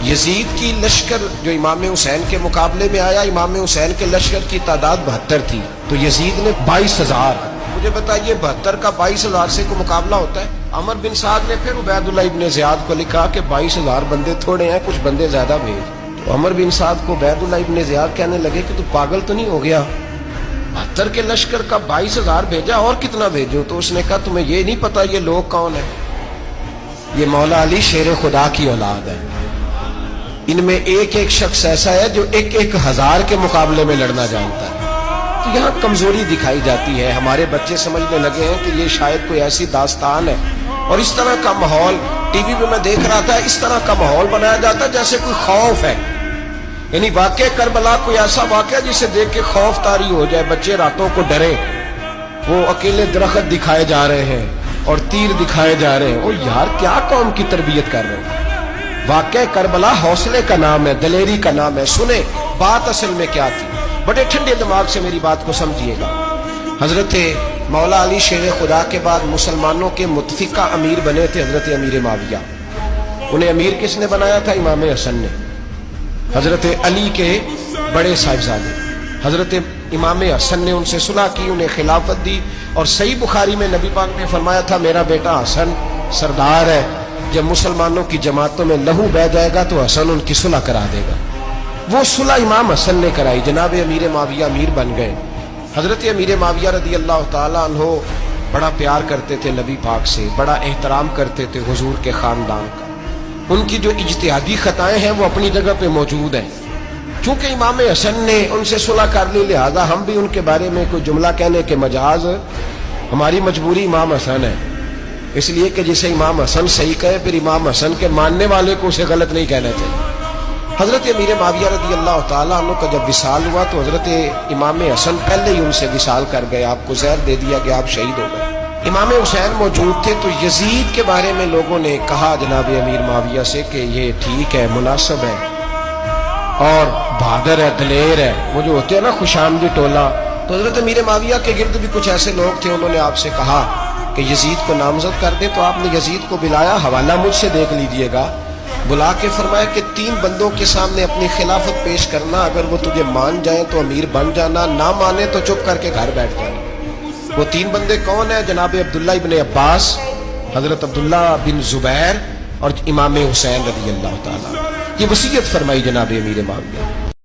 یزید کی لشکر جو امام حسین کے مقابلے میں آیا، امام حسین کے لشکر کی تعداد 72 تھی، تو یزید نے 22,000. مجھے بتائیے 72 کا 22,000 سے کوئی مقابلہ ہوتا ہے؟ عمر بن سعد نے پھر عبید اللہ ابن زیاد کو لکھا کہ 22,000 بندے تھوڑے ہیں، کچھ بندے زیادہ بھیج. تو عمر بن سعد کو عبید اللہ ابن زیاد کہنے لگے کہ تو پاگل تو نہیں ہو گیا، 72 کے لشکر کا 22,000 بھیجا، اور کتنا بھیجو؟ تو اس نے کہا تمہیں یہ نہیں پتا یہ لوگ کون ہیں؟ یہ مولا علی شیر خدا کی اولاد ہے. ان میں ایک ایک شخص ایسا ہے جو 1,000 کے مقابلے میں لڑنا جانتا ہے. تو یہاں کمزوری دکھائی جاتی ہے. ہمارے بچے سمجھنے لگے ہیں کہ یہ شاید کوئی ایسی داستان ہے، اور اس طرح کا ماحول ٹی وی پہ میں دیکھ رہا تھا، اس طرح کا ماحول بنایا جاتا ہے جیسے کوئی خوف ہے. یعنی واقع کربلا کوئی ایسا واقعہ جسے دیکھ کے خوف طاری ہو جائے، بچے راتوں کو ڈرے. وہ اکیلے درخت دکھائے جا رہے ہیں اور تیر دکھائے جا رہے ہیں. اور یار کیا قوم کی تربیت کر رہے ہیں؟ واقع کربلا حوصلے کا نام ہے، دلیری کا نام ہے. سنیں بات اصل میں کیا تھی، بڑے ٹھنڈے دماغ سے میری بات کو سمجھیے گا. حضرت مولا علی شیر خدا کے بعد مسلمانوں کے متفقہ امیر بنے تھے حضرت امیر معاویہ. انہیں امیر کس نے بنایا تھا؟ امام حسن نے، حضرت علی کے بڑے صاحبزادے. حضرت امام حسن نے ان سے صلح کی، انہیں خلافت دی. اور صحیح بخاری میں نبی پاک نے فرمایا تھا میرا بیٹا حسن سردار ہے، جب مسلمانوں کی جماعتوں میں لہو بہہ جائے گا تو حسن ان کی صلح کرا دے گا. وہ صلح امام حسن نے کرائی، جناب امیر معاویہ امیر بن گئے. حضرت امیر معاویہ رضی اللہ تعالیٰ عنہ بڑا پیار کرتے تھے نبی پاک سے، بڑا احترام کرتے تھے حضور کے خاندان کا. ان کی جو اجتہادی خطائیں ہیں وہ اپنی جگہ پہ موجود ہیں. چونکہ امام حسن نے ان سے صلح کر لی، لہذا ہم بھی ان کے بارے میں کوئی جملہ کہنے کے مجاز ہماری مجبوری امام حسن ہے. اس لیے کہ جسے امام حسن صحیح کہے پھر امام حسن کے ماننے والے کو اسے غلط نہیں کہنا چاہیے. حضرت امیر معاویہ رضی اللہ تعالیٰ عنہ کا جب وصال ہوا تو حضرت امام حسن پہلے ہی ان سے وصال کر گئے، آپ کو زہر دے دیا کہ آپ شہید ہو گئے. امام حسین موجود تھے. تو یزید کے بارے میں لوگوں نے کہا جناب امیر معاویہ سے کہ یہ ٹھیک ہے، مناسب ہے اور بہادر ہے، دلیر ہے، وہ جو ہوتے ہیں نا خوش آمدی ٹولہ. تو حضرت امیر معاویہ کے گرد بھی کچھ ایسے لوگ تھے، انہوں نے آپ سے کہا کہ یزید کو نامزد کر دے. تو آپ نے یزید کو بلایا، حوالہ مجھ سے دیکھ لیجئے گا. بلا کے فرمایا کہ 3 بندوں کے سامنے اپنی خلافت پیش کرنا، اگر وہ تجھے مان جائیں تو امیر بن جانا، نہ مانے تو چپ کر کے گھر بیٹھ جانا. وہ 3 بندے کون ہیں؟ جناب عبداللہ ابن عباس، حضرت عبداللہ بن زبیر اور امام حسین رضی اللہ تعالیٰ. یہ وصیت فرمائی جناب امیر معاویہ.